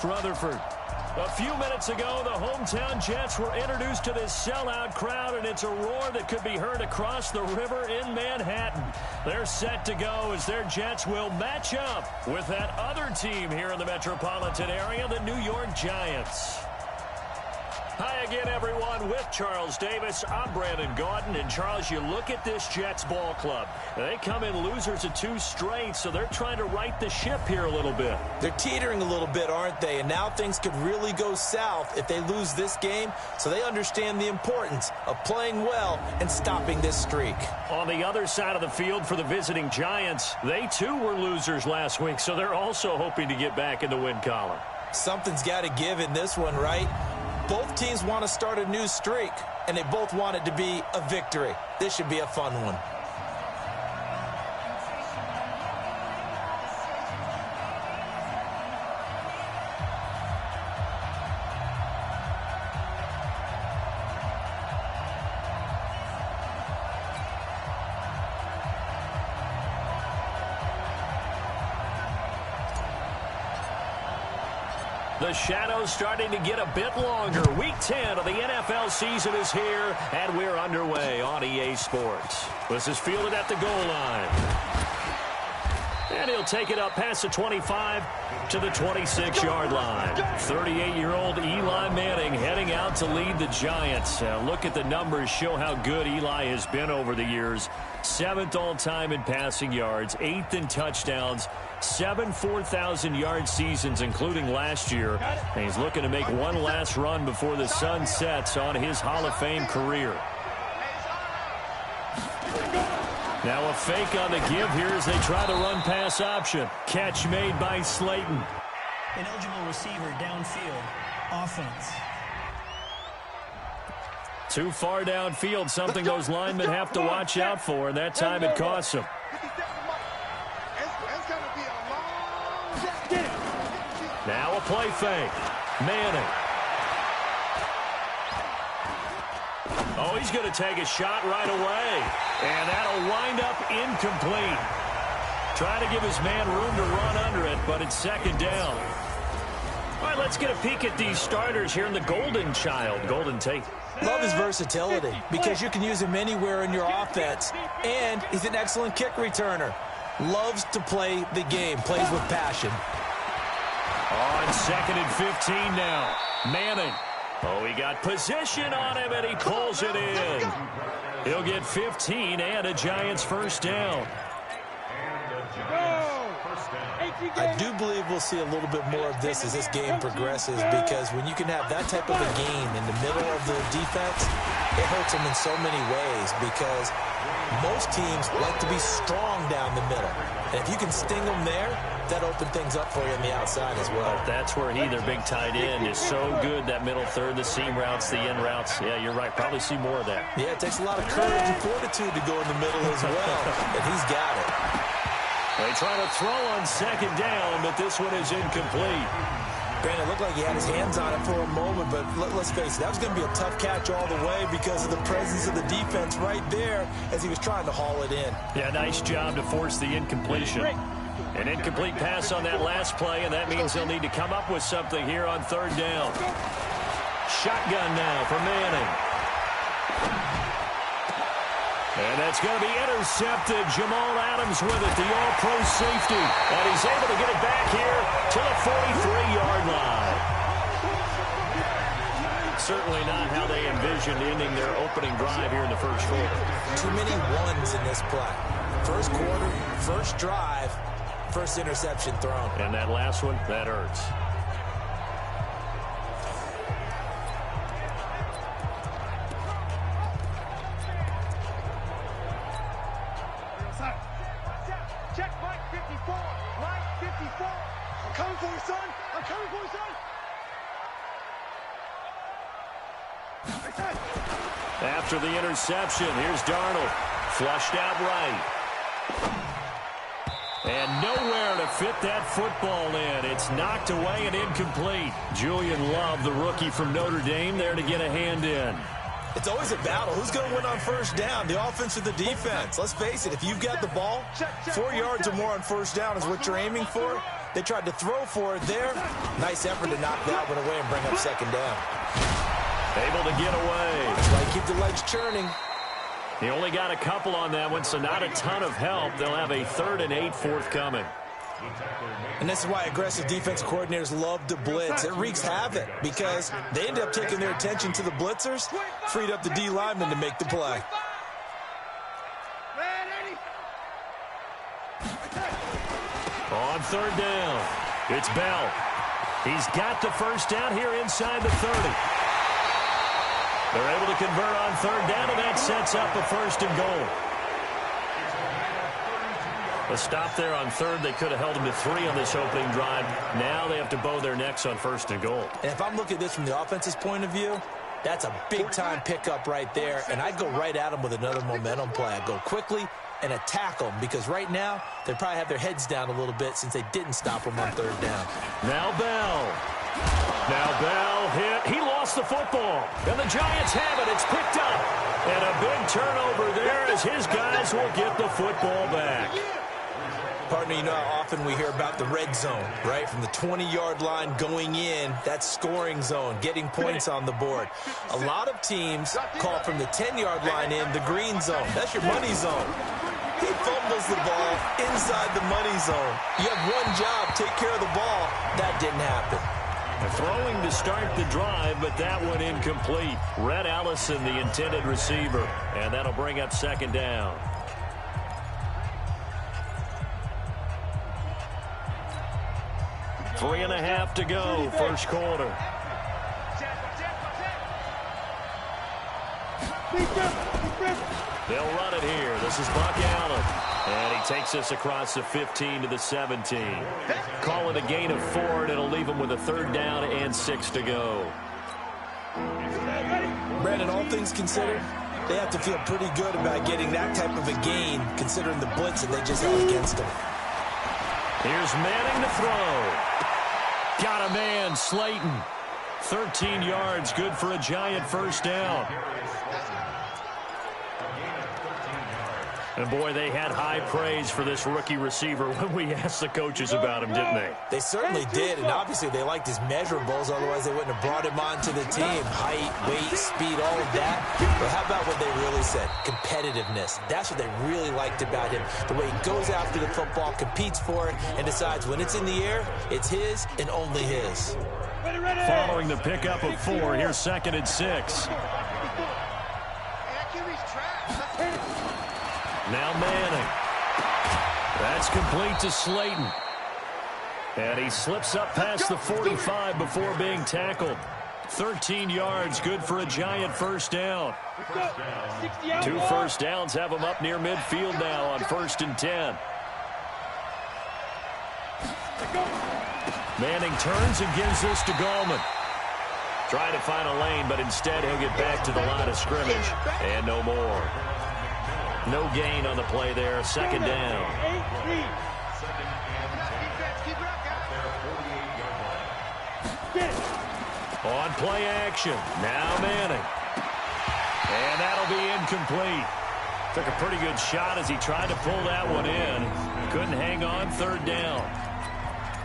Rutherford. A few minutes ago, the hometown Jets were introduced to this sellout crowd, and it's a roar that could be heard across the river in Manhattan. They're set to go as their Jets will match up with that other team here in the metropolitan area, the New York Giants. Hi again, everyone. With Charles Davis, I'm Brandon Gaudin. And, Charles, you look at this Jets ball club. They come in losers of 2 straight, so they're trying to right the ship here a little bit. They're teetering a little bit, aren't they? And now things could really go south if they lose this game, so they understand the importance of playing well and stopping this streak. On the other side of the field for the visiting Giants, they too were losers last week, so they're also hoping to get back in the win column. Something's got to give in this one, right? Both teams want to start a new streak, and they both want it to be a victory. This should be a fun one. The shadow's starting to get a bit longer. Week 10 of the NFL season is here, and we're underway on EA Sports. This is fielded at the goal line. And he'll take it up past the 25 to the 26-yard line. 38-year-old Eli Manning heading out to lead the Giants. Look at the numbers, show how good Eli has been over the years. 7th all-time in passing yards, 8th in touchdowns, 7 4,000-yard seasons, including last year. And he's looking to make one last run before the sun sets on his Hall of Fame career. Now a fake on the give here as they try the run-pass option. Catch made by Slayton. An eligible receiver downfield. Offense. Too far downfield, something those linemen have to watch out for, and that time it costs them. Now a play fake. Manning. Oh, he's going to take a shot right away. And that'll wind up incomplete. Trying to give his man room to run under it, but it's second down. All right, let's get a peek at these starters here in the Golden Child. Golden Tate. Love his versatility because you can use him anywhere in your offense. And he's an excellent kick returner. Loves to play the game. Plays with passion. On 2nd and 15 now. Manning. Oh, he got position on him, and he pulls it in. He'll get 15 and a Giants first down. I do believe we'll see a little bit more of this as this game progresses, because when you can have that type of a game in the middle of the defense, it hurts them in so many ways, because most teams like to be strong down the middle. And if you can sting them there, that opens things up for you on the outside as well. That's where their big tight end, is so good, that middle third, the seam routes, the in routes. Yeah, you're right. Probably see more of that. Yeah, it takes a lot of courage and fortitude to go in the middle as well, and he's got it. They try to throw on second down, but this one is incomplete. Brandon, it looked like he had his hands on it for a moment, but let's face it, that was going to be a tough catch all the way because of the presence of the defense right there as he was trying to haul it in. Yeah, nice job to force the incompletion. An incomplete pass on that last play, and that means they'll need to come up with something here on third down. Shotgun now for Manning. And that's going to be intercepted. Jamal Adams with it, the all-pro safety. And he's able to get it back here to the 43-yard line. Certainly not how they envisioned ending their opening drive here in the first quarter. Too many ones in this play. First quarter, first drive, first interception thrown. And that last one, that hurts. Check Mike 54. Mike 54. I'm coming for you, son. I'm coming for you, son. After the interception, here's Darnold. Flushed out right. And nowhere to fit that football in. It's knocked away and incomplete. Julian Love, the rookie from Notre Dame, there to get a hand in. It's always a battle. Who's going to win on first down, the offense or the defense? Let's face it, if you've got the ball, 4 yards or more on first down is what you're aiming for. They tried to throw for it there. Nice effort to knock that one away and bring up second down. Able to get away. That's why you keep the legs churning. He only got a couple on that one, so not a ton of help. They'll have a 3rd and 8 forthcoming. And this is why aggressive defensive coordinators love to blitz. It wreaks havoc because they end up taking their attention to the blitzers, freed up the D lineman to make the play. On 3rd down, it's Bell. He's got the first down here inside the 30. They're able to convert on 3rd down, and that sets up a 1st and goal. A stop there on 3rd. They could have held him to 3 on this opening drive. Now they have to bow their necks on 1st and goal. And if I'm looking at this from the offense's point of view, that's a big-time pickup right there, and I'd go right at them with another momentum play. I'd go quickly and attack them because right now they probably have their heads down a little bit since they didn't stop them on 3rd down. Now Bell. Now Bell hit. He lost the football. And the Giants have it. It's picked up. And a big turnover there as his guys will get the football back. Partner, you know how often we hear about the red zone, right? From the 20-yard line going in, that's scoring zone, getting points on the board. A lot of teams call from the 10-yard line in the green zone. That's your money zone. He fumbles the ball inside the money zone. You have one job, take care of the ball. That didn't happen. Throwing to start the drive, but that one incomplete. Red Allison, the intended receiver, and that'll bring up 2nd down. Three and a half to go, first quarter. They'll run it here. This is Buck Allen. And he takes us across the 15 to the 17. Call it a gain of 4, and it'll leave him with a 3rd down and 6 to go. Brandon, all things considered, they have to feel pretty good about getting that type of a gain considering the blitz that they just held against them. Here's Manning to throw. Got a man, Slayton. 13 yards, good for a Giant 1st down. And, boy, they had high praise for this rookie receiver when we asked the coaches about him, didn't they? They certainly did, and obviously they liked his measurables, otherwise they wouldn't have brought him onto the team. Height, weight, speed, all of that. But how about what they really said? Competitiveness. That's what they really liked about him. The way he goes after the football, competes for it, and decides when it's in the air, it's his and only his. Following the pickup of 4, here's 2nd and 6. Now Manning. That's complete to Slayton. And he slips up past the 45 before being tackled. 13 yards, good for a Giant 1st down. 2 first downs have him up near midfield now on 1st and 10. Manning turns and gives this to Gallman. Trying to find a lane, but instead he'll get back to the line of scrimmage. And no more. No gain on the play there, 2nd down. On play action, now Manning. And that'll be incomplete. Took a pretty good shot as he tried to pull that one in. Couldn't hang on, 3rd down.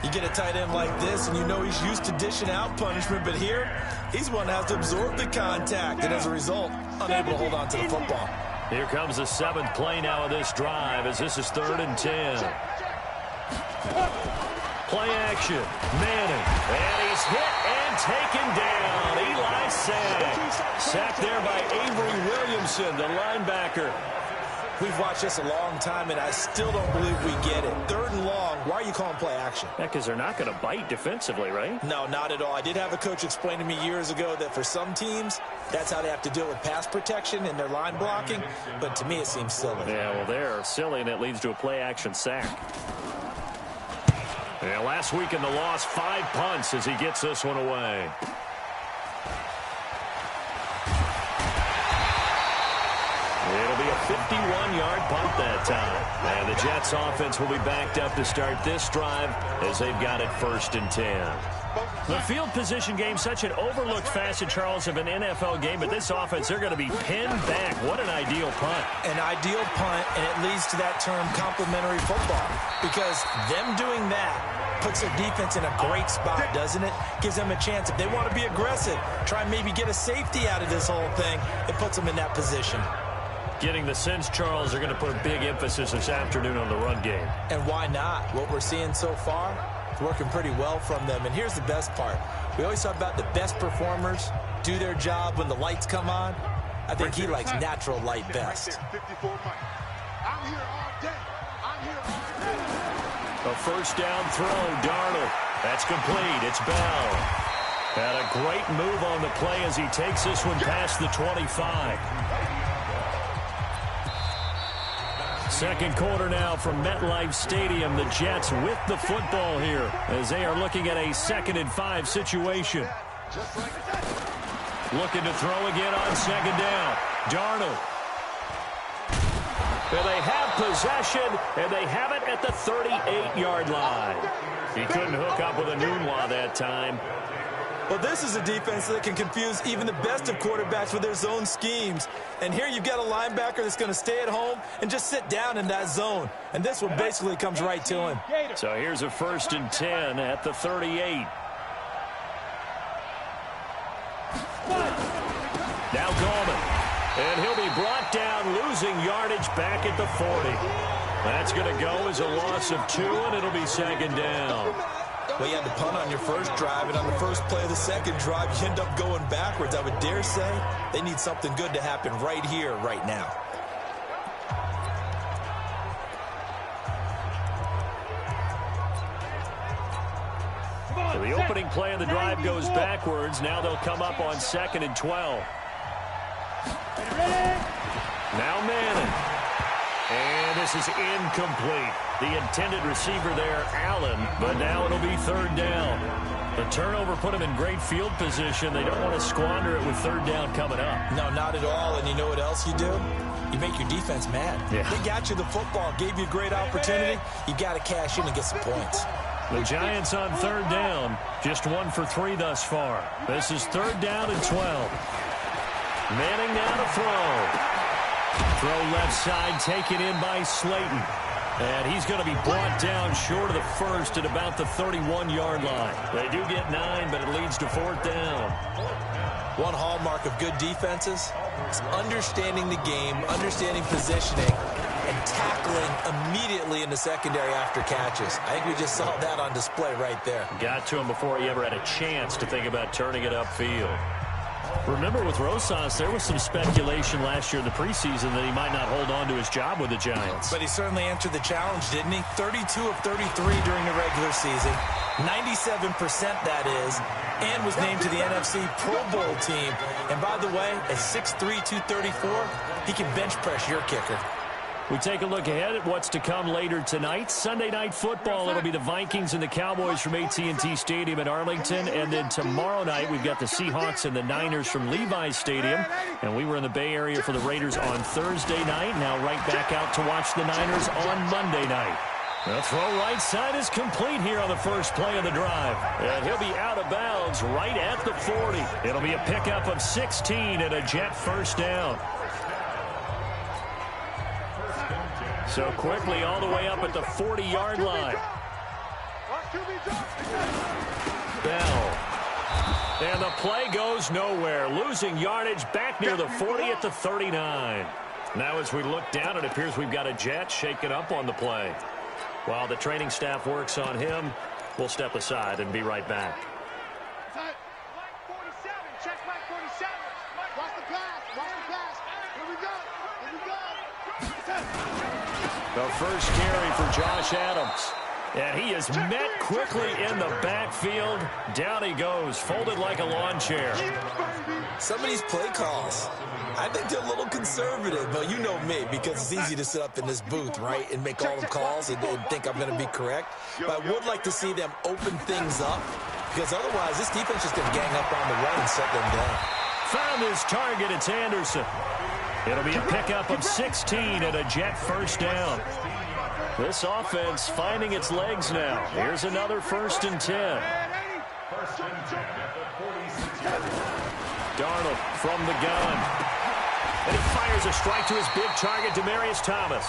You get a tight end like this, and you know he's used to dishing out punishment, but here, he's one that has to absorb the contact, and as a result, unable to hold on to the football. Here comes the 7th play now of this drive as this is 3rd and 10. Play action. Manning. And he's hit and taken down. Eli sacked. Sacked there by Avery Williamson, the linebacker. We've watched this a long time, and I still don't believe we get it. 3rd and long. Why are you calling play action? Yeah, because they're not going to bite defensively, right? No, not at all. I did have a coach explain to me years ago that for some teams, that's how they have to deal with pass protection and their line blocking. But to me, it seems silly. Yeah, well, they're silly, and it leads to a play action sack. Yeah, last week in the loss, 5 punts as he gets this one away. It'll be a 51-yard punt that time. And the Jets offense will be backed up to start this drive as they've got it 1st and 10. The field position game, such an overlooked facet, Charles, of an NFL game, but this offense, they're going to be pinned back. What an ideal punt. An ideal punt, and it leads to that term complementary football. Because them doing that puts their defense in a great spot, doesn't it? Gives them a chance. If they want to be aggressive, try and maybe get a safety out of this whole thing, it puts them in that position. Getting the sense, Charles, they're going to put a big emphasis this afternoon on the run game. And why not? What we're seeing so far, it's working pretty well from them. And here's the best part. We always talk about the best performers do their job when the lights come on. I think he likes natural light best. A first down throw, Darnold. That's complete. It's Bell. And a great move on the play as he takes this one past the 25. Second quarter now from MetLife Stadium. The Jets with the football here as they are looking at a 2nd and 5 situation. Looking to throw again on 2nd down. Darnold. And they have possession, and they have it at the 38-yard line. He couldn't hook up with a Nunwa that time. Well, this is a defense that can confuse even the best of quarterbacks with their zone schemes. And here you've got a linebacker that's going to stay at home and just sit down in that zone. And this one basically comes right to him. So here's a 1st and 10 at the 38. Now Gallman. And he'll be brought down, losing yardage back at the 40. That's going to go as a loss of 2, and it'll be 2nd down. Well, you had to punt on your first drive, and on the first play of the second drive, you end up going backwards. I would dare say they need something good to happen right here, right now. So the opening play of the drive goes backwards. Now they'll come up on 2nd and 12. Now Manning. And this is incomplete. The intended receiver there, Allen, but now it'll be 3rd down. The turnover put them in great field position. They don't want to squander it with 3rd down coming up. No, not at all. And you know what else you do? You make your defense mad. Yeah. They got you the football, gave you a great opportunity. You got to cash in and get some points. The Giants on 3rd down, just 1 for 3 thus far. This is 3rd down and 12. Manning now to throw. Throw left side, taken in by Slayton. And he's going to be brought down short of the 1st at about the 31-yard line. They do get 9, but it leads to 4th down. One hallmark of good defenses is understanding the game, understanding positioning, and tackling immediately in the secondary after catches. I think we just saw that on display right there. Got to him before he ever had a chance to think about turning it upfield. Remember, with Rosas, there was some speculation last year in the preseason that he might not hold on to his job with the Giants. But he certainly answered the challenge, didn't he? 32 of 33 during the regular season, 97% that is, and was named to the NFC Pro Bowl team. And by the way, at 6'3", 234, he can bench press your kicker. We take a look ahead at what's to come later tonight. Sunday Night Football, it'll be the Vikings and the Cowboys from AT&T Stadium in Arlington. And then tomorrow night, we've got the Seahawks and the Niners from Levi's Stadium. And we were in the Bay Area for the Raiders on Thursday night. Now right back out to watch the Niners on Monday night. The throw right side is complete here on the first play of the drive. And he'll be out of bounds right at the 40. It'll be a pickup of 16 and a Jet 1st down. So quickly all the way up at the 40-yard line. Bell. And the play goes nowhere. Losing yardage back near the 40 at the 39. Now as we look down, it appears we've got a Jet shaken up on the play. While the training staff works on him, we'll step aside and be right back. Check Mike 47. Watch the pass. Watch the pass. Here we go. Here we go. The first carry for Josh Adams. And he is met quickly in the backfield. Down he goes, folded like a lawn chair. Some of these play calls, I think they're a little conservative. But you know me, because it's easy to sit up in this booth, right, and make all the calls and think I'm going to be correct. But I would like to see them open things up, because otherwise this defense is going to gang up on the run and shut them down. Found his target. It's Anderson. It'll be a pickup of 16 and a Jet 1st down. This offense finding its legs now. Here's another 1st and 10. Darnold from the gun. And he fires a strike to his big target, Demaryius Thomas.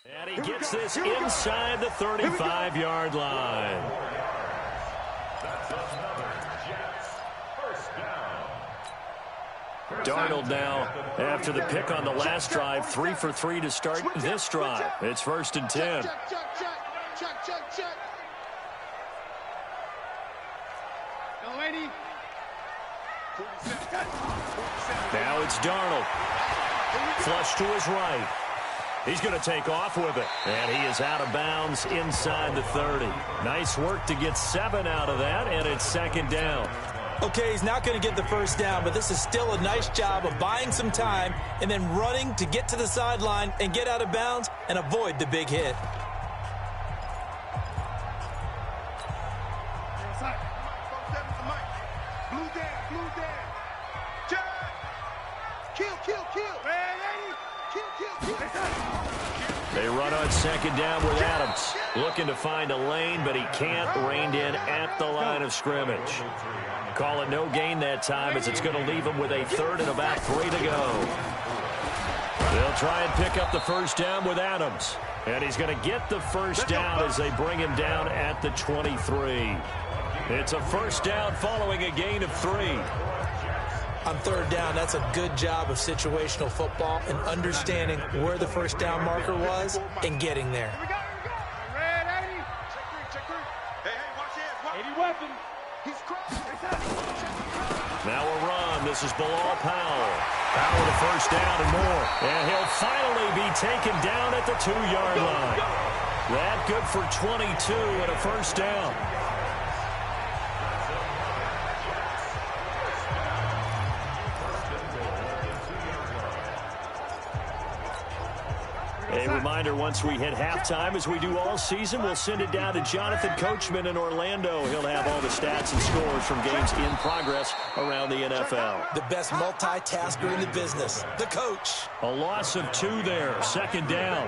And he gets this inside the 35-yard line. Darnold now, after the pick on the last drive, 3 for 3 to start this drive. It's 1st and 10. Check. Young lady. Now it's Darnold. Flush to his right. He's going to take off with it. And he is out of bounds inside the 30. Nice work to get 7 out of that, and it's 2nd down. Okay, he's not going to get the first down, but this is still a nice job of buying some time and then running to get to the sideline and get out of bounds and avoid the big hit. They run on 2nd down with Adams. Looking to find a lane, but he can't. Reined in at the line of scrimmage. Call it no gain that time, as it's going to leave him with a 3rd and about 3 to go. They'll try and pick up the first down with Adams. And he's going to get the first down as they bring him down at the 23. It's a first down following a gain of 3. On 3rd down, that's a good job of situational football and understanding where the first down marker was and getting there. Now a run. This is Bilal Powell. Powell to first down and more. And he'll finally be taken down at the 2-yard line. That good for 22 and a first down. A reminder, once we hit halftime, as we do all season, we'll send it down to Jonathan Coachman in Orlando. He'll have all the stats and scores from games in progress around the NFL. The best multitasker in the business, the coach. A loss of 2 there, 2nd down.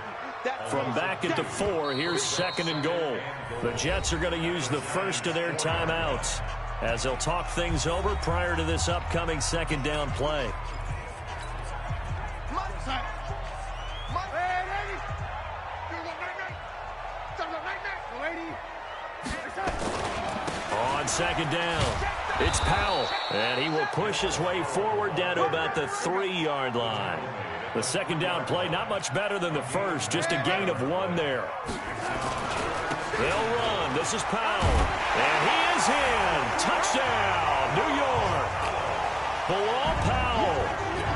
From back at the 4, here's 2nd and goal. The Jets are going to use the first of their timeouts as they'll talk things over prior to this upcoming 2nd down play. On 2nd down, it's Powell, and he will push his way forward down to about the 3-yard line. The 2nd down play, not much better than the first, just a gain of 1 there. They'll run. This is Powell, and he is in. Touchdown, New York. Bilal Powell,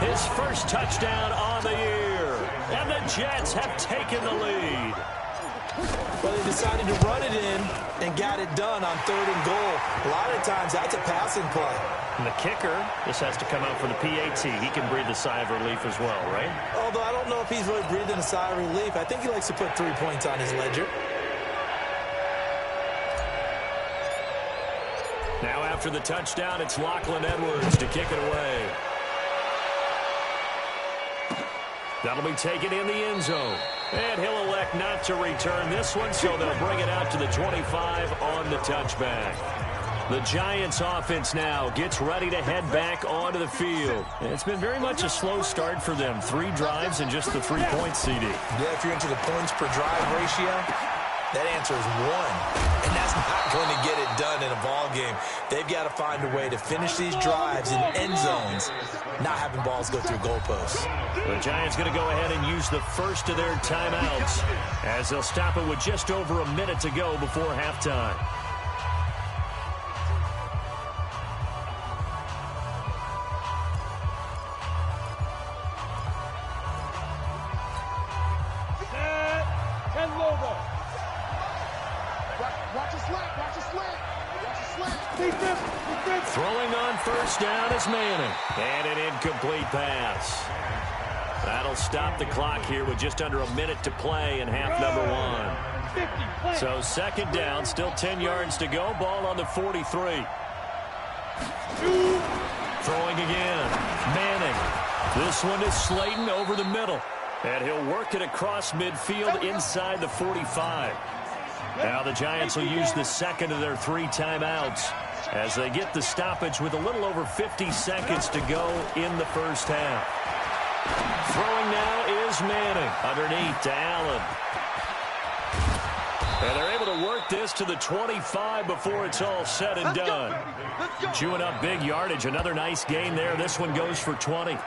his first touchdown on the year, and the Jets have taken the lead. Well, they decided to run it in and got it done on 3rd and goal. A lot of times, that's a passing play. And the kicker, this has to come out for the PAT. He can breathe a sigh of relief as well, right? Although I don't know if he's really breathing a sigh of relief. I think he likes to put 3 points on his ledger. Now after the touchdown, it's Lachlan Edwards to kick it away. That'll be taken in the end zone. And he'll elect not to return this one, so they'll bring it out to the 25 on the touchback. The Giants offense now gets ready to head back onto the field. And it's been very much a slow start for them. 3 drives and just the 3 points, CD. Yeah, if you're into the points per drive ratio, that answer is 1. And that's not going to get it done in a ball game. They've got to find a way to finish these drives in end zones, not having balls go through goalposts. The Giants going to go ahead and use the first of their timeouts as they'll stop it with just over a minute to go before halftime. Throwing on first down is Manning. And an incomplete pass. That'll stop the clock here with just under a minute to play in half number 1. So 2nd down, still 10 yards to go. Ball on the 43. Throwing again. Manning. This one is Slayton over the middle. And he'll work it across midfield inside the 45. Now the Giants will use the 2nd of their 3 timeouts as they get the stoppage with a little over 50 seconds to go in the first half. Throwing now is Manning. Underneath to Allen. And they're able to work this to the 25 before it's all said and done. Chewing up big yardage. Another nice gain there. This one goes for 20.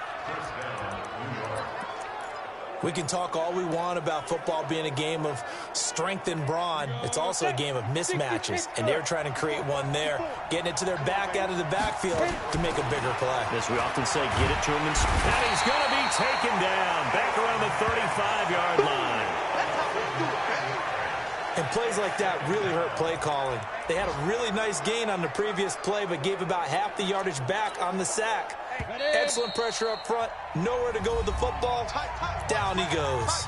We can talk all we want about football being a game of strength and brawn. It's also a game of mismatches, and they're trying to create one there, getting it to their back out of the backfield to make a bigger play. As we often say, get it to him. And he's going to be taken down back around the 35-yard line. And plays like that really hurt play calling. They had a really nice gain on the previous play, but gave about half the yardage back on the sack. Excellent pressure up front. Nowhere to go with the football. Down he goes.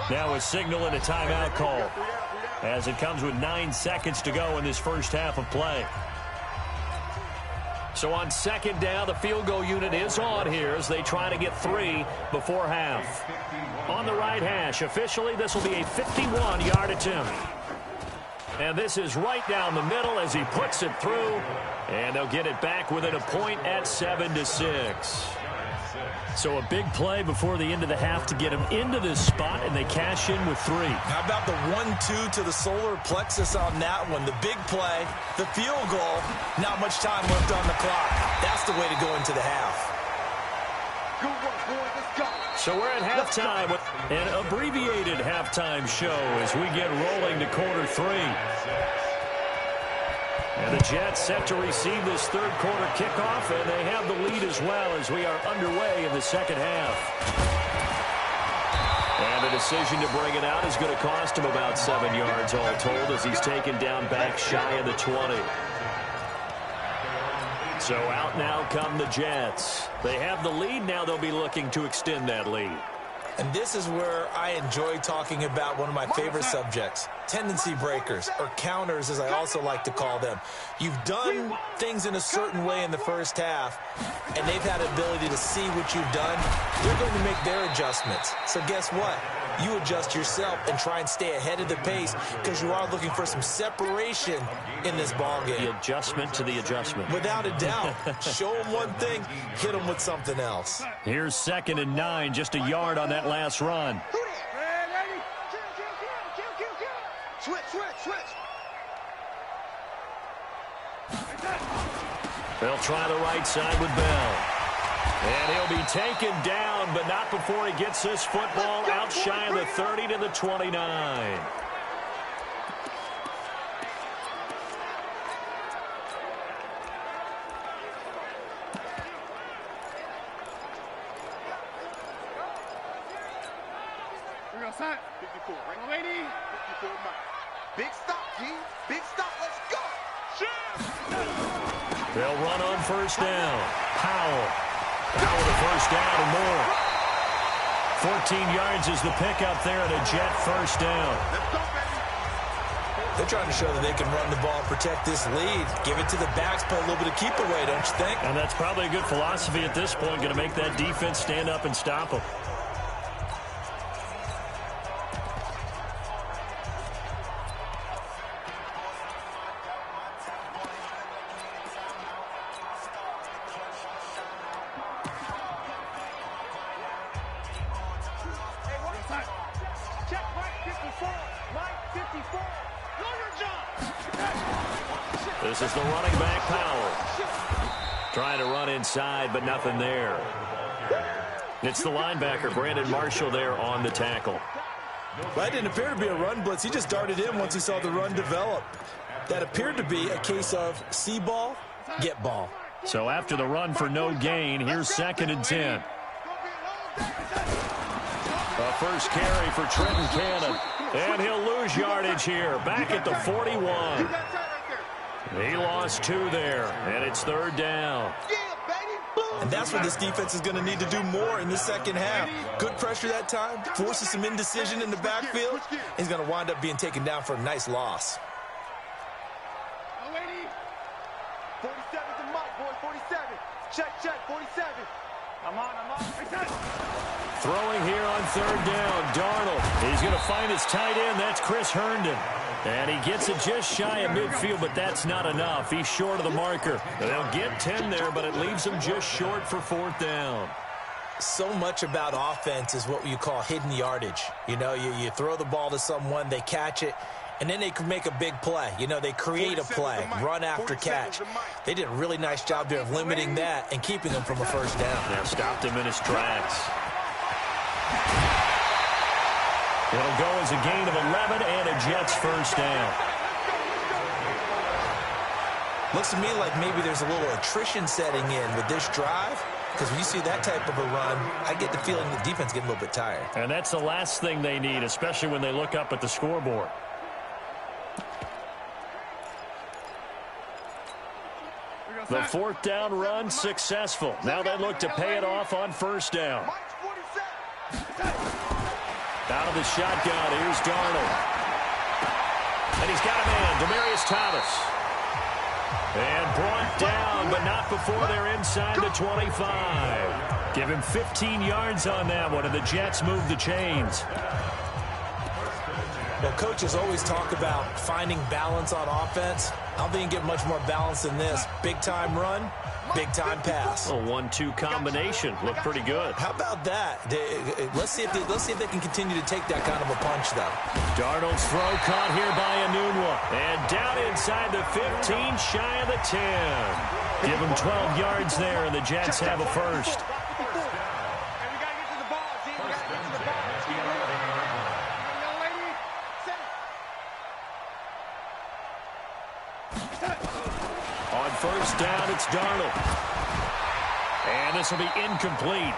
Now a signal and a timeout call, as it comes with 9 seconds to go in this first half of play. So on second down, the field goal unit is on here as they try to get 3 before half. On the right hash, officially, this will be a 51-yard attempt. And this is right down the middle as he puts it through. And they'll get it back within a point at 7-6. So a big play before the end of the half to get him into this spot, and they cash in with 3. How about the 1-2 to the solar plexus on that one? The big play, the field goal, not much time left on the clock. That's the way to go into the half. So we're at halftime with an abbreviated halftime show as we get rolling to quarter 3. And the Jets set to receive this third quarter kickoff, and they have the lead as well as we are underway in the second half. And the decision to bring it out is going to cost him about 7 yards all told as he's taken down back shy of the 20. So out now come the Jets. They have the lead. Now they'll be looking to extend that lead. And this is where I enjoy talking about one of my favorite subjects, tendency breakers, or counters as I also like to call them. You've done things in a certain way in the first half, and they've had the ability to see what you've done. They're going to make their adjustments. So guess what? You adjust yourself and try and stay ahead of the pace because you are looking for some separation in this ballgame. The adjustment to the adjustment. Without a doubt. Show them one thing, hit them with something else. Here's 2nd and 9, just a yard on that last run. Switch. They'll try the right side with Bell. And he'll be taken down, but not before he gets this football out shy of the 30 to the 29. We're outside. 54. Right, lady. 54. Big stop, G. Big stop. Let's go. They'll run on first down. Powell the first down and more. 14 yards is the pickup there at a Jet first down. Let's go, baby. They're trying to show that they can run the ball and protect this lead. Give it to the backs, play a little bit of keep away, don't you think? And that's probably a good philosophy at this point, going to make that defense stand up and stop them. This is the running back, Powell. Trying to run inside, but nothing there. It's the linebacker, Brandon Marshall, there on the tackle. That didn't appear to be a run blitz. He just darted in once he saw the run develop. That appeared to be a case of see ball, get ball. So after the run for no gain, here's 2nd and 10. A first carry for Trenton Cannon. And he'll lose yardage here, back at the 41. He lost 2 there, and it's 3rd down. And that's what this defense is going to need to do more in the second half. Good pressure that time, forces some indecision in the backfield. He's going to wind up being taken down for a nice loss. 47's the mark, boy. 47. Check, 47. I'm on. Throwing here on 3rd down, Darnold. He's going to find his tight end. That's Chris Herndon. And he gets it just shy of midfield, but that's not enough. He's short of the marker. They'll get 10 there, but it leaves him just short for 4th down. So much about offense is what you call hidden yardage. You know, you throw the ball to someone, they catch it, and then they can make a big play. You know, they create a play, run after catch. They did a really nice job there of limiting that and keeping him from a first down. Now stopped him in his tracks. It'll go as a gain of 11 and a Jets first down. Looks to me like maybe there's a little attrition setting in with this drive. Because when you see that type of a run, I get the feeling the defense getting a little bit tired. And that's the last thing they need, especially when they look up at the scoreboard. The fourth down run successful. Now they look to pay it off on first down. Out of the shotgun, here's Darnold. And he's got a man, Demaryius Thomas. And brought down, but not before they're inside the 25. Give him 15 yards on that one, and the Jets move the chains. Well, coaches always talk about finding balance on offense. I don't think you can get much more balance than this. Big-time run, big-time pass. A 1-2 combination. Looked pretty good. How about that? Let's see if they can continue to take that kind of a punch, though. Darnold's throw caught here by Enunwa. And down inside the 15, shy of the 10. Give him 12 yards there, and the Jets have a first. On first down, it's Darnold. And this will be incomplete.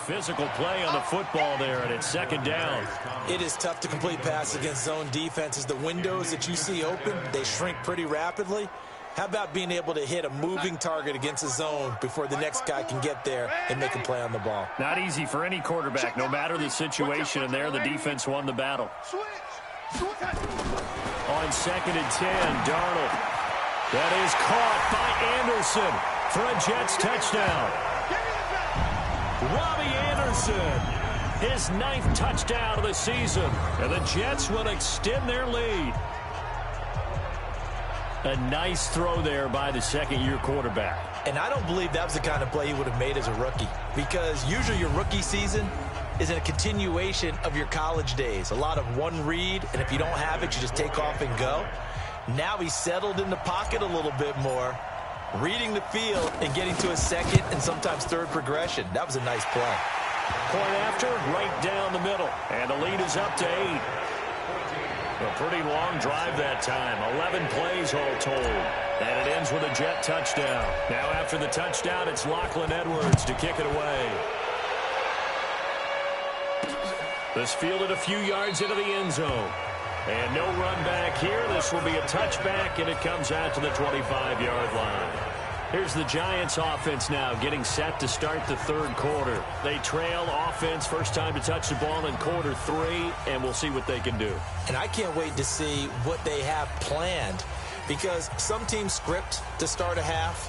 physical play on the football there, and it's second down. It is tough to complete passes against zone defenses. The windows that you see open, they shrink pretty rapidly. How about being able to hit a moving target against a zone before the next guy can get there and make a play on the ball? Not easy for any quarterback, no matter the situation, and there the defense won the battle. On second and 10, Darnold. That is caught by Anderson for a Jets touchdown. Robbie Anderson, his 9th touchdown of the season, and the Jets will extend their lead. A nice throw there by the second-year quarterback. And I don't believe that was the kind of play he would have made as a rookie, because usually your rookie season is a continuation of your college days. A lot of one read, and if you don't have it, you just take off and go. Now he's settled in the pocket a little bit more, reading the field and getting to a second and sometimes third progression. That was a nice play. Point after, right down the middle, and the lead is up to 8. A pretty long drive that time. 11 plays all told. And it ends with a Jet touchdown. Now after the touchdown, it's Lachlan Edwards to kick it away. This fielded a few yards into the end zone. And no run back here. This will be a touchback, and it comes out to the 25-yard line. Here's the Giants offense now getting set to start the third quarter. They trail offense, first time to touch the ball in quarter 3, and we'll see what they can do. And I can't wait to see what they have planned, because some teams script to start a half.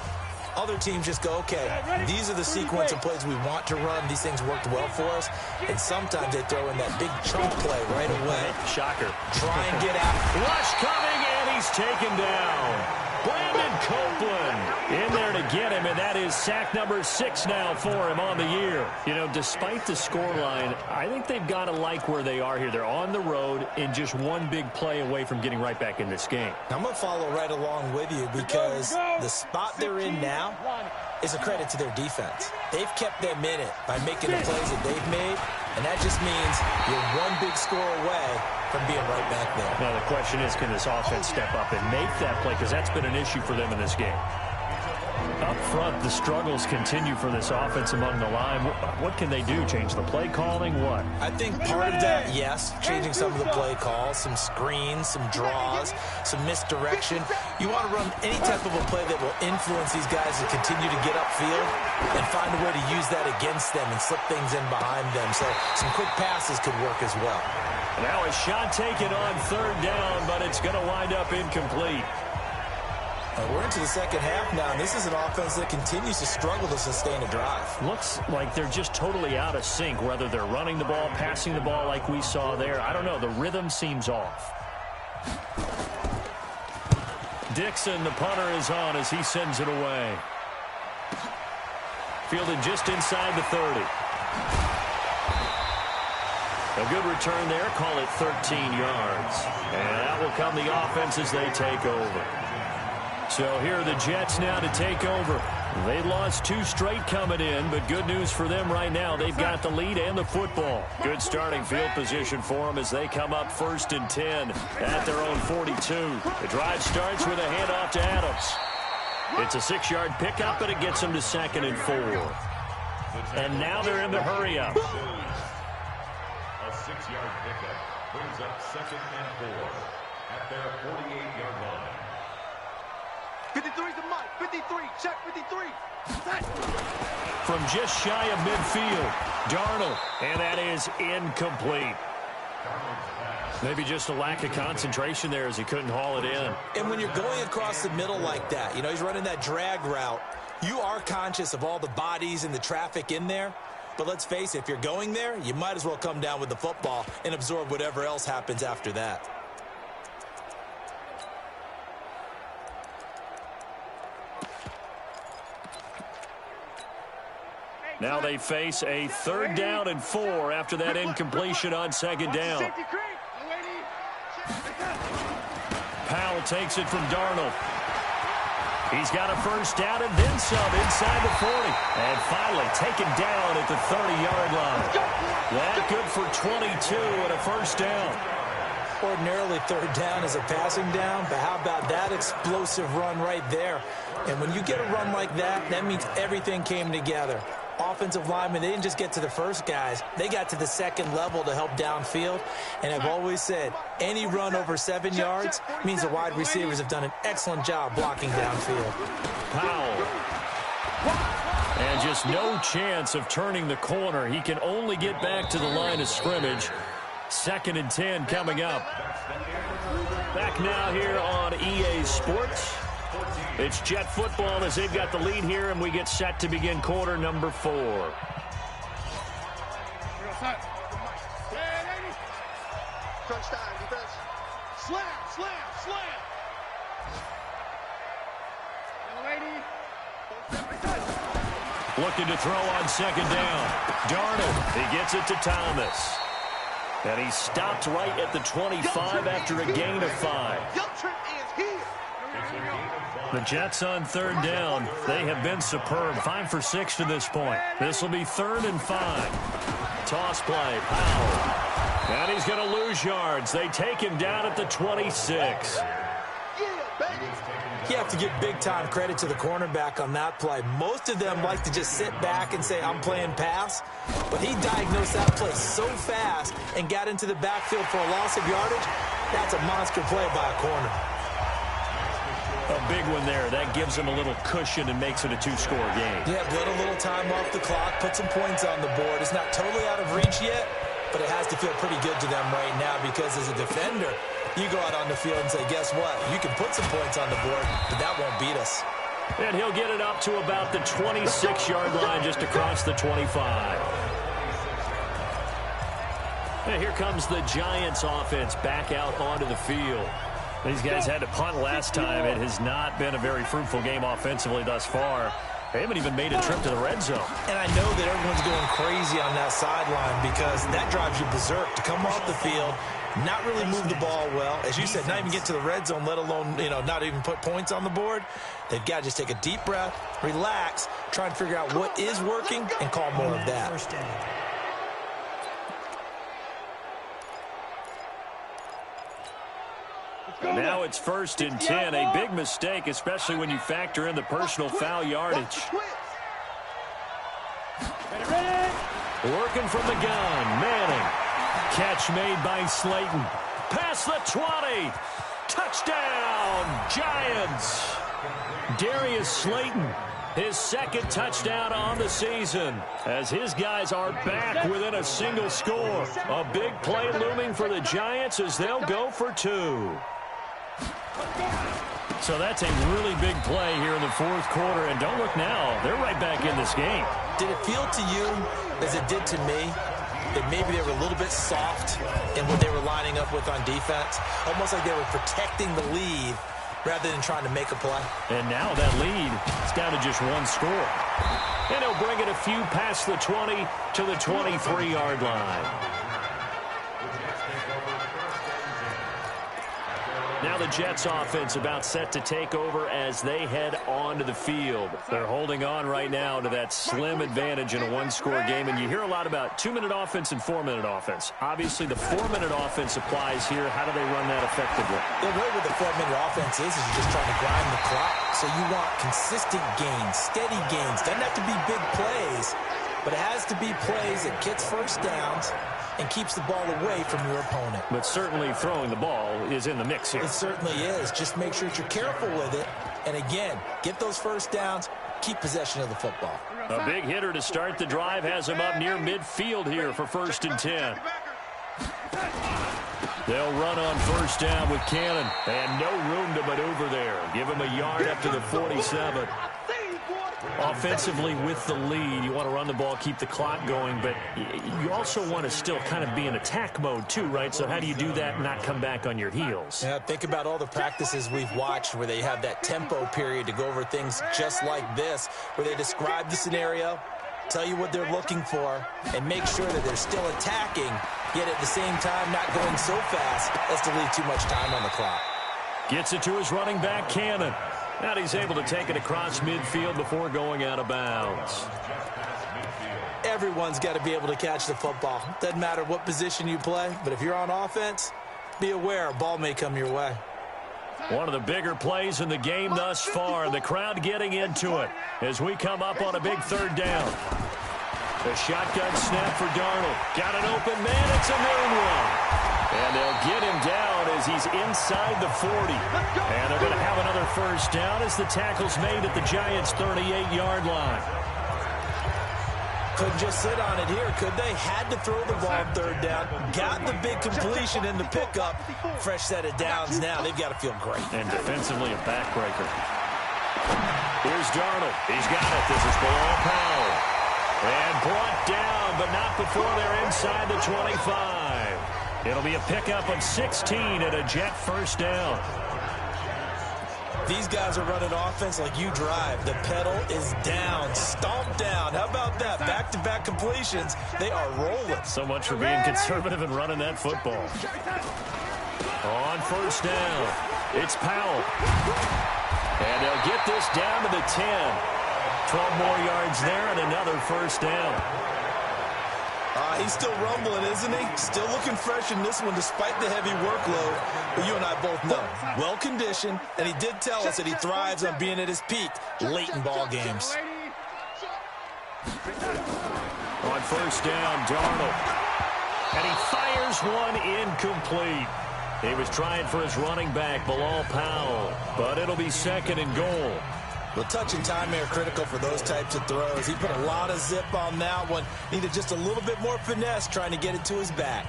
Other teams just go, okay, these are the sequence of plays we want to run. These things worked well for us. And sometimes they throw in that big chunk play right away. Shocker. Try and get out. Rush coming, and he's taken down. Brandon Copeland in there to get him, and that is sack number 6 now for him on the year. You know, despite the scoreline, I think they've got to like where they are here. They're on the road and just one big play away from getting right back in this game. I'm going to follow right along with you, because the spot they're in now is a credit to their defense. They've kept them in it by making the plays that they've made, and that just means you're one big score away from being right back there. Now the question is, can this offense step up and make that play? Because that's been an issue for them in this game. Up front, the struggles continue for this offense among the line. What can they do? Change the play calling? What? I think part of that, yes, changing some of the play calls, some screens, some draws, some misdirection. You want to run any type of a play that will influence these guys to continue to get upfield and find a way to use that against them and slip things in behind them. So some quick passes could work as well. Now a shot taken on third down, but it's going to wind up incomplete. We're into the second half now, and this is an offense that continues to struggle to sustain a drive. Looks like they're just totally out of sync, whether they're running the ball, passing the ball like we saw there. I don't know. The rhythm seems off. Dixon, the punter, is on as he sends it away. Fielded just inside the 30. A good return there. Call it 13 yards. And out will come the offense as they take over. So here are the Jets now to take over. They lost 2 straight coming in, but good news for them right now. They've got the lead and the football. Good starting field position for them as they come up 1st and 10 at their own 42. The drive starts with a handoff to Adams. It's a 6-yard pickup, and it gets them to 2nd and 4. And now they're in the hurry-up. A 6-yard pickup brings up 2nd and 4 at their 48-yard line. 53's the mic. 53. Check 53. Set. From just shy of midfield, Darnold, and that is incomplete. Maybe just a lack of concentration there as he couldn't haul it in. And when you're going across the middle like that, you know, he's running that drag route, you are conscious of all the bodies and the traffic in there. But let's face it, if you're going there, you might as well come down with the football and absorb whatever else happens after that. Now they face a 3rd down and 4 after that incompletion on 2nd down. Powell takes it from Darnold. He's got a 1st down and then some inside the 40. And finally taken down at the 30-yard line. That good for 22 and a 1st down. Ordinarily, 3rd down is a passing down, but how about that explosive run right there? And when you get a run like that, that means everything came together. offensive linemen, they didn't just get to the first guys. They got to the second level to help downfield. And I've always said, any run over 7 yards means the wide receivers have done an excellent job blocking downfield. Powell. And just no chance of turning the corner. He can only get back to the line of scrimmage. 2nd and 10 coming up. Back now here on EA Sports. It's Jet football as they've got the lead here, and we get set to begin quarter number 4. Crunch time, defense. Slam, slam, slam. Looking to throw on 2nd down. Darnold, he gets it to Thomas. And he stopped right at the 25 after a gain of 5. The Jets on 3rd down. They have been superb. 5 for 6 to this point. This will be 3rd and 5. Toss play, Powell. And he's going to lose yards. They take him down at the 26. You have to give big-time credit to the cornerback on that play. Most of them like to just sit back and say, I'm playing pass. But he diagnosed that play so fast and got into the backfield for a loss of yardage. That's a monster play by a corner. A big one there. That gives him a little cushion and makes it a 2-score game. Yeah, let a little time off the clock, put some points on the board. It's not totally out of reach yet, but it has to feel pretty good to them right now because as a defender, you go out on the field and say, guess what? You can put some points on the board, but that won't beat us. And he'll get it up to about the 26-yard line just across the 25. And here comes the Giants offense back out onto the field. These guys had to punt last time. It has not been a very fruitful game offensively thus far. They haven't even made a trip to the red zone. And I know that everyone's going crazy on that sideline because that drives you berserk to come off the field, not really move the ball well. As you said, not even get to the red zone, let alone, not even put points on the board. They've got to just take a deep breath, relax, try and figure out what is working and call more of that. First down. Now it's 1st and 10. A big mistake, especially when you factor in the personal foul yardage. Working from the gun. Manning. Catch made by Slayton. Past the 20. Touchdown, Giants. Darius Slayton, his 2nd touchdown on the season, as his guys are back within a single score. A big play looming for the Giants as they'll go for 2. So that's a really big play here in the 4th quarter, and don't look now. They're right back in this game. Did it feel to you, as it did to me, that maybe they were a little bit soft in what they were lining up with on defense? Almost like they were protecting the lead rather than trying to make a play. And now that lead is down to just 1 score. And he'll bring it a few past the 20 to the 23-yard line. Now the Jets offense about set to take over as they head onto the field. They're holding on right now to that slim advantage in a 1-score game. And you hear a lot about 2-minute offense and 4-minute offense. Obviously, the 4-minute offense applies here. How do they run that effectively? The way with the 4-minute offense is you're just trying to grind the clock. So you want consistent gains, steady gains. Doesn't have to be big plays, but it has to be plays that gets first downs and keeps the ball away from your opponent. But certainly throwing the ball is in the mix here. It certainly is. Just make sure that you're careful with it. And again, get those first downs, keep possession of the football. A big hitter to start the drive has him up near midfield here for 1st and 10. They'll run on 1st down with Cannon. And no room to maneuver there. Give him a yard up to the 47. Offensively with the lead, you want to run the ball, keep the clock going, but you also want to still kind of be in attack mode too, right? So how do you do that and not come back on your heels? Yeah, think about all the practices we've watched where they have that tempo period to go over things just like this, where they describe the scenario, tell you what they're looking for, and make sure that they're still attacking, yet at the same time not going so fast as to leave too much time on the clock. Gets it to his running back, Cannon. And he's able to take it across midfield before going out of bounds. Everyone's got to be able to catch the football. Doesn't matter what position you play, but if you're on offense, be aware a ball may come your way. One of the bigger plays in the game thus far, and the crowd getting into it as we come up on a big 3rd down. The shotgun snap for Darnold. Got an open man. It's a noon one. And they'll get him down as he's inside the 40. And they're going to have another first down as the tackle's made at the Giants' 38-yard line. Couldn't just sit on it here, could they? Had to throw the ball third down. Got the big completion in the pickup. Fresh set of downs now. They've got to feel great. And defensively a backbreaker. Here's Darnold. He's got it. This is below Powell. And brought down, but not before they're inside the 25. It'll be a pickup of 16 and a Jet first down. These guys are running offense like you drive. The pedal is down, stomped down. How about that? Back-to-back completions. They are rolling. So much for being conservative and running that football. On first down, it's Powell. And they'll get this down to the 10. 12 more yards there and another first down. He's still rumbling, isn't he? Still looking fresh in this one despite the heavy workload. But you and I both know, well-conditioned, and he did tell us that he thrives on being at his peak late in ball games. On first down, Darnold. And he fires one incomplete. He was trying for his running back, Bilal Powell, but it'll be second and goal. Well, touch and time are critical for those types of throws. He put a lot of zip on that one. Needed just a little bit more finesse trying to get it to his back.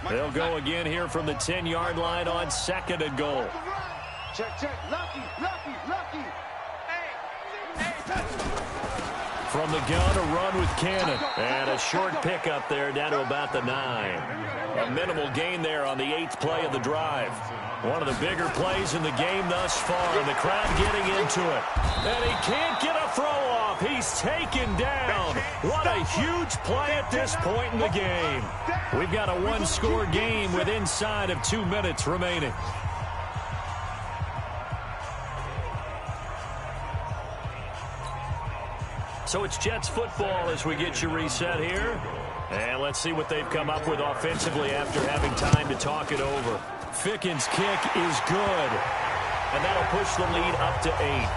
They'll go again here from the 10-yard line on second and goal. Check, check. Lucky, lucky, lucky. From the gun, a run with Cannon. And a short pickup there down to about the 9. A minimal gain there on the 8th play of the drive. One of the bigger plays in the game thus far, and the crowd getting into it. And he can't get a throw off. He's taken down. What a huge play at this point in the game. We've got a one-score game with inside of 2 minutes remaining. So it's Jets football as we get you reset here. And let's see what they've come up with offensively after having time to talk it over. Ficken's kick is good. And that'll push the lead up to 8.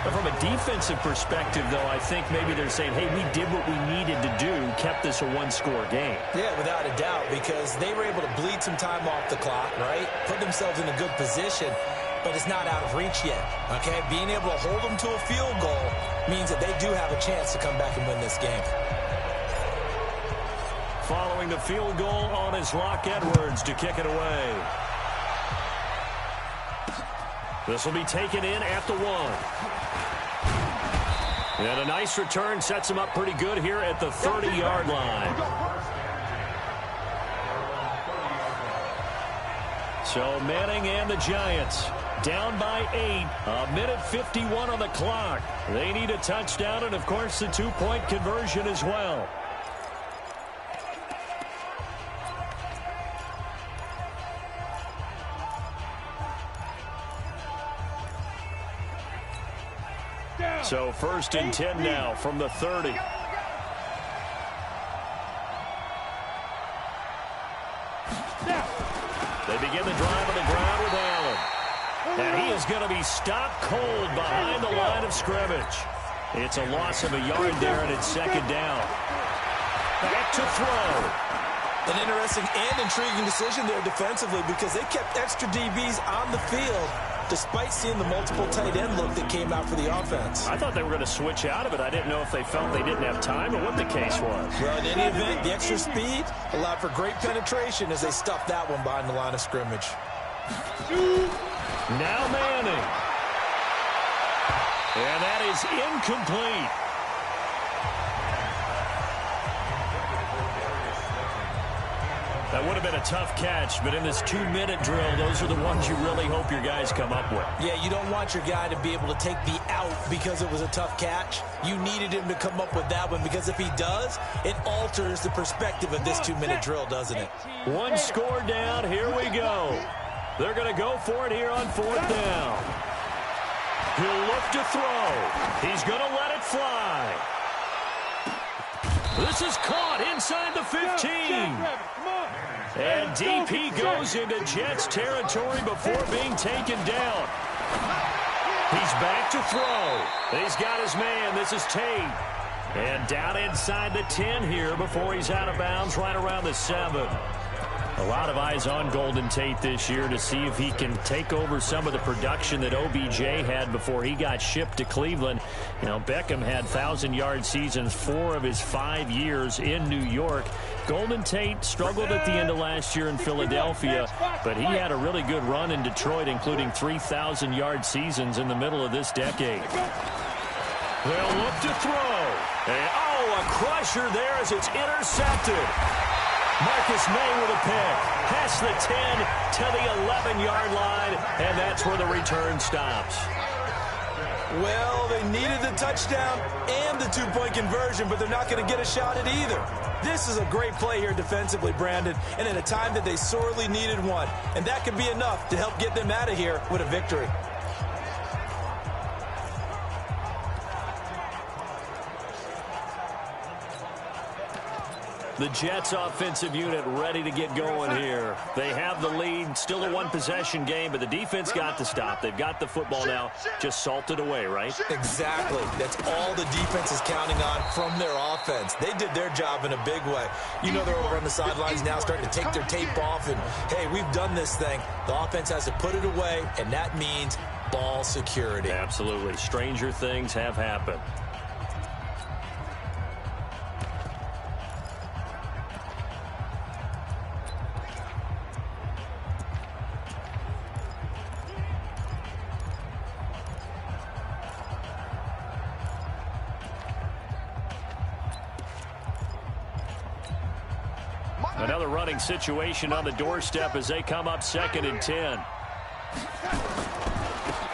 But from a defensive perspective, though, I think maybe they're saying, hey, we did what we needed to do, kept this a one-score game. Yeah, without a doubt, because they were able to bleed some time off the clock, right? Put themselves in a good position, but it's not out of reach yet, okay? Being able to hold them to a field goal means that they do have a chance to come back and win this game. Following the field goal on his Locke Edwards to kick it away. This will be taken in at the 1. And a nice return sets him up pretty good here at the 30-yard line. So Manning and the Giants down by 8. A minute 51 on the clock. They need a touchdown and, of course, the 2-point conversion as well. So first and 10 now from the 30. They begin the drive on the ground with Allen. And he is going to be stopped cold behind the line of scrimmage. It's a loss of a yard there, and it's second down. Back to throw. An interesting and intriguing decision there defensively because they kept extra DBs on the field despite seeing the multiple tight end look that came out for the offense. I thought they were going to switch out of it. I didn't know if they felt they didn't have time or what the case was. Well, in any event, the extra speed allowed for great penetration as they stuffed that one behind the line of scrimmage. Now Manning. And that is incomplete. That would have been a tough catch, but in this 2-minute drill, those are the ones you really hope your guys come up with. Yeah, you don't want your guy to be able to take the out because it was a tough catch. You needed him to come up with that one because if he does, it alters the perspective of this 2-minute drill, doesn't it? One score down. Here we go. They're going to go for it here on 4th down. He'll look to throw. He's going to let it fly. This is caught inside the 15. And DP goes into Jets territory before being taken down. He's back to throw. He's got his man. This is Tate. And down inside the 10 here before he's out of bounds right around the 7. A lot of eyes on Golden Tate this year to see if he can take over some of the production that OBJ had before he got shipped to Cleveland. You know, Beckham had 1,000-yard seasons 4 of his 5 years in New York. Golden Tate struggled at the end of last year in Philadelphia, but he had a really good run in Detroit, including 3,000-yard seasons in the middle of this decade. They'll look to throw. And, a crusher there as it's intercepted. Marcus May with a pick. Past the 10 to the 11-yard line, and that's where the return stops. Well, they needed the touchdown and the 2-point conversion, but they're not going to get a shot at either. This is a great play here defensively, Brandon, and at a time that they sorely needed one. And that could be enough to help get them out of here with a victory. The Jets offensive unit ready to get going here. They have the lead, still a one-possession game, but the defense got the stop. They've got the football now, just salted away, right? Exactly. That's all the defense is counting on from their offense. They did their job in a big way. You know they're over on the sidelines now starting to take their tape off and, hey, we've done this thing. The offense has to put it away, and that means ball security. Absolutely. Stranger things have happened. Another running situation on the doorstep as they come up 2nd and 10.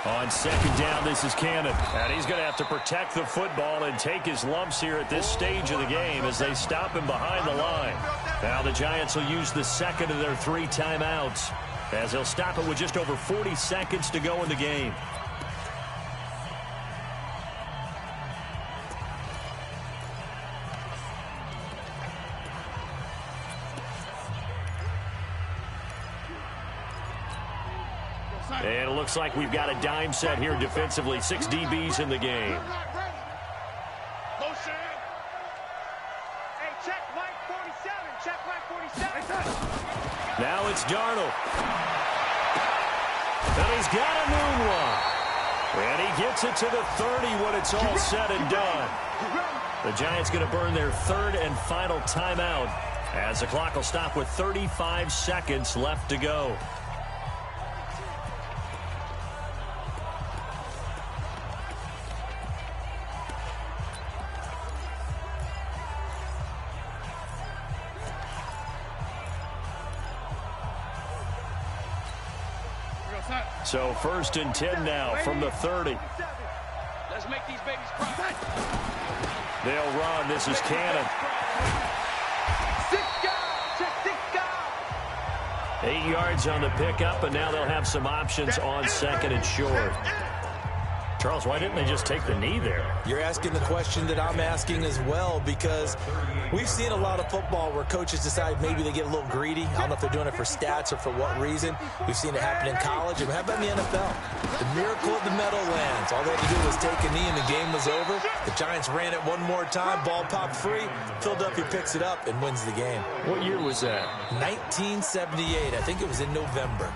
On 2nd down, this is Cannon. And he's going to have to protect the football and take his lumps here at this stage of the game as they stop him behind the line. Now the Giants will use the 2nd of their 3 timeouts as they'll stop it with just over 40 seconds to go in the game. And it looks like we've got a dime set here defensively. 6 DBs in the game. Now it's Darnold. And he's got a moonwalk. And he gets it to the 30 when it's all said and done. The Giants going to burn their 3rd and final timeout as the clock will stop with 35 seconds left to go. So 1st and 10 now from the 30. Let's make these babies cry. They'll run. This is Cannon. 8 yards on the pickup, and now they'll have some options on 2nd and short. Charles, why didn't they just take the knee there? You're asking the question that I'm asking as well, because we've seen a lot of football where coaches decide maybe they get a little greedy. I don't know if they're doing it for stats or for what reason. We've seen it happen in college. And how about in the NFL? The miracle at the Meadowlands. All they had to do was take a knee and the game was over. The Giants ran it one more time. Ball popped free. Philadelphia picks it up and wins the game. What year was that? 1978. I think it was in November.